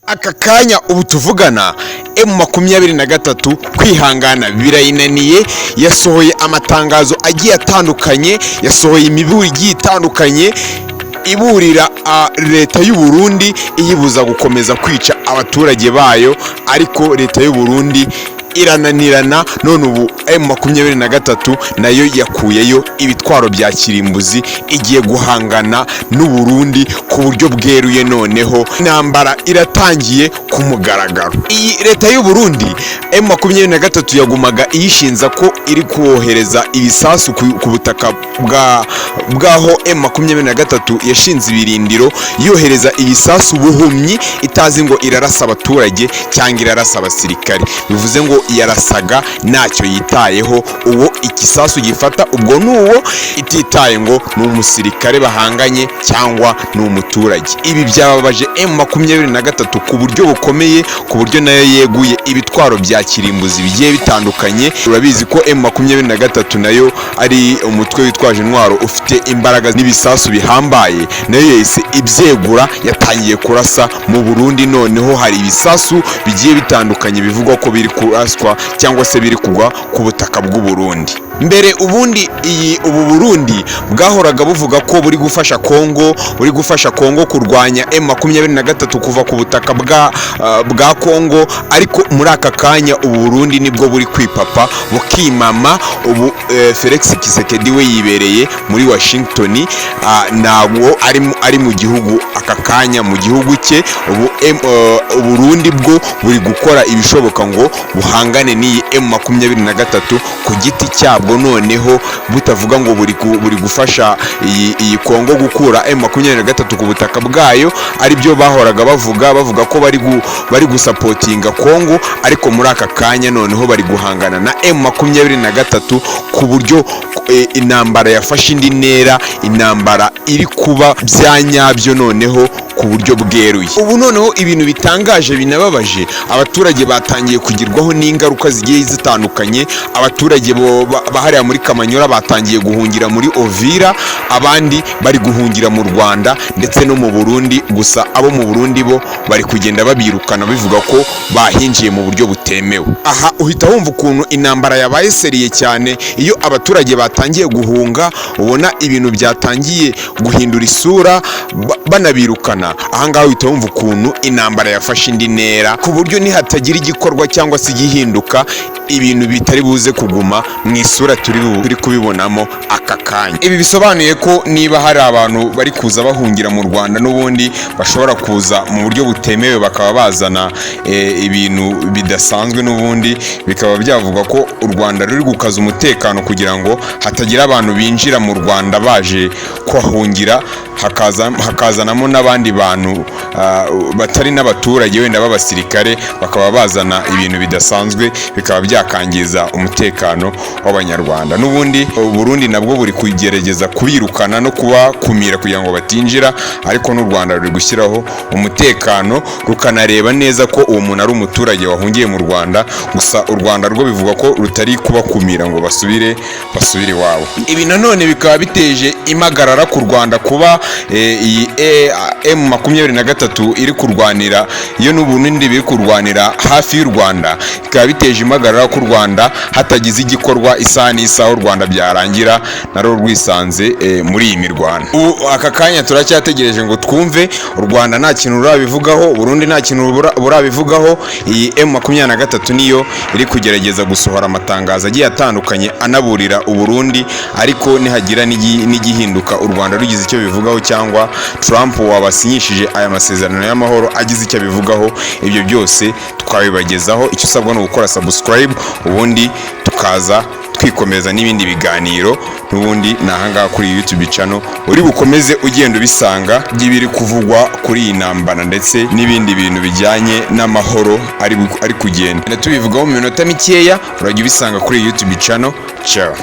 aka kanya ubu tuvugana M23 kwihangana birayinaniye, yasohoye amatangazo agiye atandukanye, yasohoye imiburo igiye itandukanye iburira leta y'u Burundi iyibuza gukomeza kwica abaturage bayo, ariko leta y'u Burundi irananirana. None ubu M23 nayo yakuyeyo ibitwaro bya kirimbuzi, igiye guhangana n'u Burundi ku buryo bweruye. Noneho intambara iratangiye ku mugaragaro. Iyi leta y'u Burundi M23 yagumaga iyishinza ko iri kuwohereza ibisasu ku butaka bwaho M23 yashinze ibirindiro, yohereza ibisasu buhumyi, itazi ngo irarasa abaturage cyangwa irarasa abasirikare. Bivuze ngo yarasaga ntacyo yitayeho, uwo ikisasu gifata ubwo n'uwo, ititaye ngo ni umusirikare bahanganye cyangwa ni umuturage. Ibi byababaje M23 ku buryo bukomeye, ku buryo nayo yeguye ibitwaro bya kirimbuzi bigiye bitandukanye. Urabizi ko M23 nayo ari umutwe witwaje intwaro ufite imbaraga n'ibisasu bihambaye, nayo yahise ibyegura, yatangiye kurasa mu Burundi. Noneho hari ibisasu bigiye bitandukanye bivugwa ko biri kuraswa cyangwa se biri kugwa ku butaka bw'u Burundi. Mbere ubundi ubu Burundi bwahoraga buvuga ko buri gufasha Kongo kurwanya M23 kuva ku butaka bwa Kongo, ariko muri aka kanya ubu Burundi nibwo buri kwipapa bukimama. Ubu Felix Tshisekedi we yibereye muri Washington, ntabwo ari mu gihugu aka kanya, mu gihugu cye. Ubu Burundi bwo buri gukora ibishoboka ngo buhangane n'iyi M23 ku giti cyabwo. Noneho butavuga ngo buri gufasha iyi Kongo gukura M23 ku butaka bwayo, ari byo bahoraga bavuga ko bari gusapotinga Kongo, ariko muri aka kanya noneho bari guhangana na M23 ku buryo intambara yafashe indi ntera, intambara iri kuba bya nyabyo noneho ku buryo bweruye. Ubu noneho ibintu bitangaje binababaje, abaturage batangiye kugirwaho n'ingaruka zigiye zitandukanye. Abaturage bahariya muri Kamanyora batangiye guhungira muri Ovira, abandi bari guhungira mu Rwanda ndetse no mu Burundi. Gusa abo mu Burundi bo bari kugenda babirukana, bivuga ko bahinjiye mu buryo butemewe. Aha uhita wumva ukuntu intambara yabaye seriye cyane. Iyo abaturage batangiye guhunga, ubona ibintu byatangiye guhindura isura, banabirukana. Ahangaha uhita wumva ukuntu intambara yafashe indi ntera, ku buryo nihatagira igikorwa cyangwa se igihinduka, ibintu bitari buze kuguma mu isura turi kubibonamo aka kanya. Ibi bisobanuye ko niba hari abantu bari kuza bahungira mu Rwanda, n'ubundi bashobora kuza mu buryo butemewe, bakaba bazana ibintu bidasanzwe, n'ubundi bikaba byavuga ko u Rwanda ruri gukaza umutekano kugira ngo hatagira abantu binjira mu Rwanda baje kuhahungira, hakazanamo n'abandi bantu batari n'abaturage, wenda b'abasirikare, bakaba bazana ibintu bidasanzwe, bikaba byakangiza umutekano w'Abanyarwanda. N'ubundi Burundi nabwo buri kugerageza kubirukana no kubakumira kugira ngo batinjira, ariko n'u Rwanda ruri gushyiraho umutekano, rukanareba neza ko uwo muntu ari umuturage wahungiye mu Rwanda. Gusa u Rwanda rwo bivuga ko rutari kubakumira ngo basubire iwabo. Ibi nanone bikaba biteje impagarara ku Rwanda, kuba iyi M23 iri kurwanira iyo n'Uburundi biri kurwanira hafi y'u Rwanda, bikaba biteje impagarara ku Rwanda hatagize igikorwa isaha n'isaha u Rwanda byarangira naro rwisanze muri iyi mirwano. Aka kanya turacyategereje ngo twumve. U Rwanda nta kintu rurabivugaho, Burundi nta kintu burabivugaho. Iyi M23 niyo iri kugerageza gusohora amatangazo agiye atandukanye anaburira u Burundi, ariko nihagira n'igihinduka u Rwanda rugize icyo bivugaho, cyangwa Trump wabasinyishije aya masezerano y'amahoro agize icyo bivugaho, ibyo byose twabibagezaho. Icyo usabwa ni ugukora subscribe, ubundi tukaza twikomeza n'ibindi biganiro. N'ubundi ni ahangaha kuri YouTube channel uri bukomeze ugenda ubisanga by'ibiri kuvugwa kuri iyi ntambara ndetse n'ibindi bintu bijyanye n'amahoro ari kugenda tubivugaho mu minota mikeya. Urajya ubisanga kuri YouTube channel. Ciao.